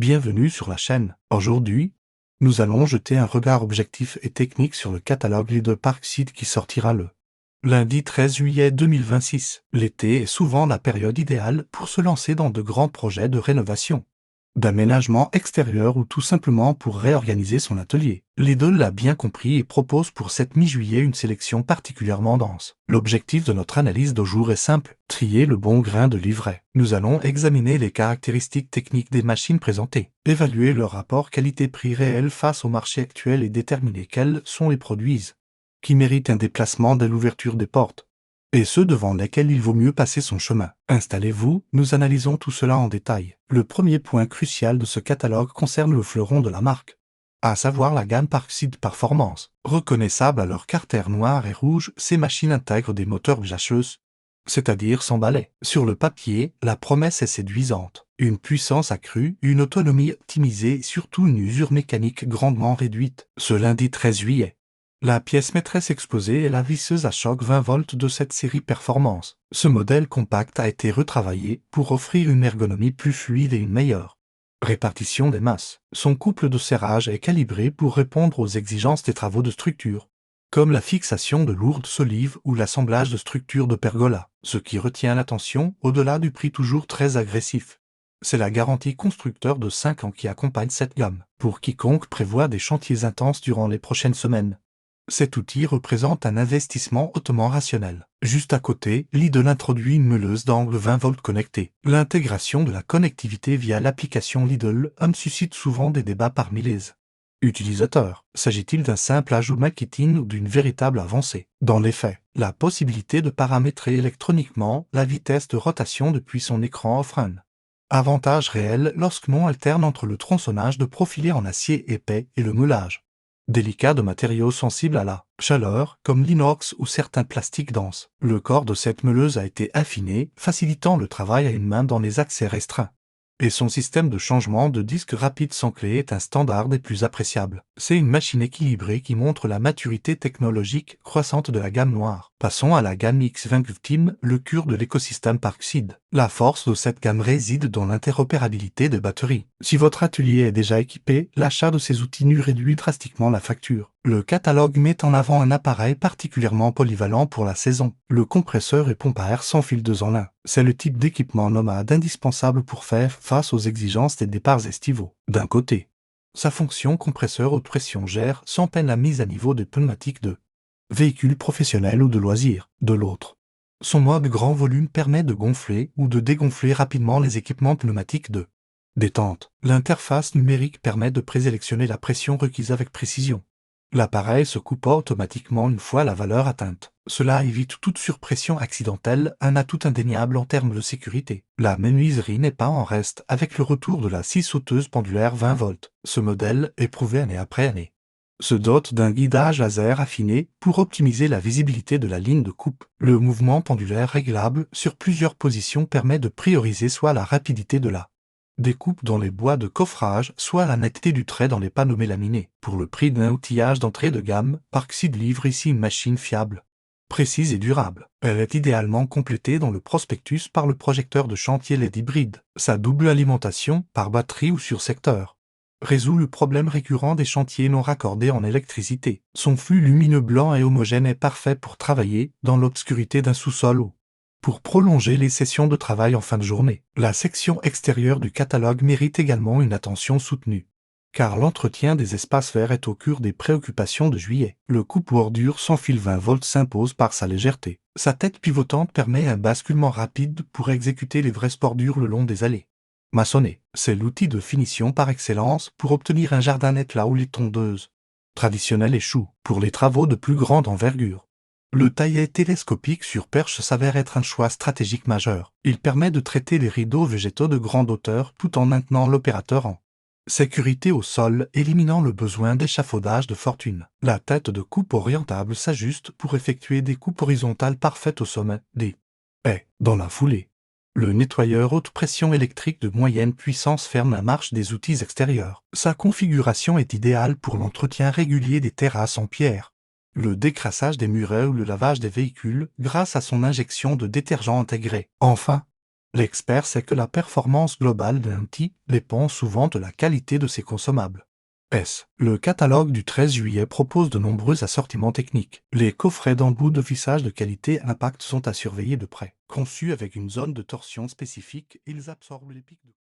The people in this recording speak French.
Bienvenue sur la chaîne. Aujourd'hui, nous allons jeter un regard objectif et technique sur le catalogue Lidl Parkside qui sortira le lundi 13 juillet 2026. L'été est souvent la période idéale pour se lancer dans de grands projets de rénovation, d'aménagement extérieur ou tout simplement pour réorganiser son atelier. Lidl l'a bien compris et propose pour cette mi-juillet une sélection particulièrement dense. L'objectif de notre analyse de jour est simple, trier le bon grain de livret. Nous allons examiner les caractéristiques techniques des machines présentées, évaluer leur rapport qualité-prix réel face au marché actuel et déterminer quels sont les produits qui méritent un déplacement dès l'ouverture des portes, et ceux devant lesquels il vaut mieux passer son chemin. Installez-vous, nous analysons tout cela en détail. Le premier point crucial de ce catalogue concerne le fleuron de la marque, à savoir la gamme Parkside Performance. Reconnaissable à leur carter noir et rouge, ces machines intègrent des moteurs GHES, c'est-à-dire sans balai. Sur le papier, la promesse est séduisante. Une puissance accrue, une autonomie optimisée et surtout une usure mécanique grandement réduite. Ce lundi 13 juillet, la pièce maîtresse exposée est la visseuse à choc 20 volts de cette série Performance. Ce modèle compact a été retravaillé pour offrir une ergonomie plus fluide et une meilleure répartition des masses. Son couple de serrage est calibré pour répondre aux exigences des travaux de structure, comme la fixation de lourdes solives ou l'assemblage de structures de pergola. Ce qui retient l'attention, au-delà du prix toujours très agressif, c'est la garantie constructeur de 5 ans qui accompagne cette gamme. Pour quiconque prévoit des chantiers intenses durant les prochaines semaines, cet outil représente un investissement hautement rationnel. Juste à côté, Lidl introduit une meuleuse d'angle 20 volts connectée. L'intégration de la connectivité via l'application Lidl Home suscite souvent des débats parmi les utilisateurs. S'agit-il d'un simple ajout marketing ou d'une véritable avancée? Dans les faits, la possibilité de paramétrer électroniquement la vitesse de rotation depuis son écran offre un avantage réel lorsque l'on alterne entre le tronçonnage de profilés en acier épais et le meulage délicat de matériaux sensibles à la chaleur, comme l'inox ou certains plastiques denses. Le corps de cette meuleuse a été affiné, facilitant le travail à une main dans les accès restreints. Et son système de changement de disque rapide sans clé est un standard des plus appréciables. C'est une machine équilibrée qui montre la maturité technologique croissante de la gamme noire. Passons à la gamme X20 Ultime, le cœur de l'écosystème Parkside. La force de cette gamme réside dans l'interopérabilité des batteries. Si votre atelier est déjà équipé, l'achat de ces outils nu réduit drastiquement la facture. Le catalogue met en avant un appareil particulièrement polyvalent pour la saison, le compresseur et pompe à air sans fil 2 en 1. C'est le type d'équipement nomade indispensable pour faire face aux exigences des départs estivaux. D'un côté, sa fonction compresseur haute pression gère sans peine la mise à niveau des pneumatiques de véhicules professionnels ou de loisirs. De l'autre, son mode grand volume permet de gonfler ou de dégonfler rapidement les équipements pneumatiques de détente. L'interface numérique permet de présélectionner la pression requise avec précision. L'appareil se coupa automatiquement une fois la valeur atteinte. Cela évite toute surpression accidentelle, un atout indéniable en termes de sécurité. La menuiserie n'est pas en reste avec le retour de la scie sauteuse pendulaire 20 volts. Ce modèle, éprouvé année après année, se dote d'un guidage laser affiné pour optimiser la visibilité de la ligne de coupe. Le mouvement pendulaire réglable sur plusieurs positions permet de prioriser soit la rapidité de la découpe dans les bois de coffrage, soit la netteté du trait dans les panneaux mélaminés. Pour le prix d'un outillage d'entrée de gamme, Parkside livre ici une machine fiable, précise et durable. Elle est idéalement complétée dans le prospectus par le projecteur de chantier LED hybride. Sa double alimentation, par batterie ou sur secteur, résout le problème récurrent des chantiers non raccordés en électricité. Son flux lumineux blanc et homogène est parfait pour travailler dans l'obscurité d'un sous-sol ou pour prolonger les sessions de travail en fin de journée. La section extérieure du catalogue mérite également une attention soutenue, car l'entretien des espaces verts est au cœur des préoccupations de juillet. Le coupe-bordure sans fil 20 volts s'impose par sa légèreté. Sa tête pivotante permet un basculement rapide pour exécuter les vraies bordures le long des allées maçonnées. C'est l'outil de finition par excellence pour obtenir un jardin net là où les tondeuses traditionnelles échouent. Pour les travaux de plus grande envergure, le taillet télescopique sur perche s'avère être un choix stratégique majeur. Il permet de traiter les rideaux végétaux de grande hauteur tout en maintenant l'opérateur en sécurité au sol, éliminant le besoin d'échafaudage de fortune. La tête de coupe orientable s'ajuste pour effectuer des coupes horizontales parfaites au sommet des haies. Dans la foulée, le nettoyeur haute pression électrique de moyenne puissance ferme la marche des outils extérieurs. Sa configuration est idéale pour l'entretien régulier des terrasses en pierre, le décrassage des murets ou le lavage des véhicules grâce à son injection de détergent intégré. Enfin, L'expert sait que la performance globale d'un outil dépend souvent de la qualité de ses consommables. Le catalogue du 13 juillet propose de nombreux assortiments techniques. Les coffrets d'embout de vissage de qualité Impact sont à surveiller de près. Conçus avec une zone de torsion spécifique, ils absorbent les pics de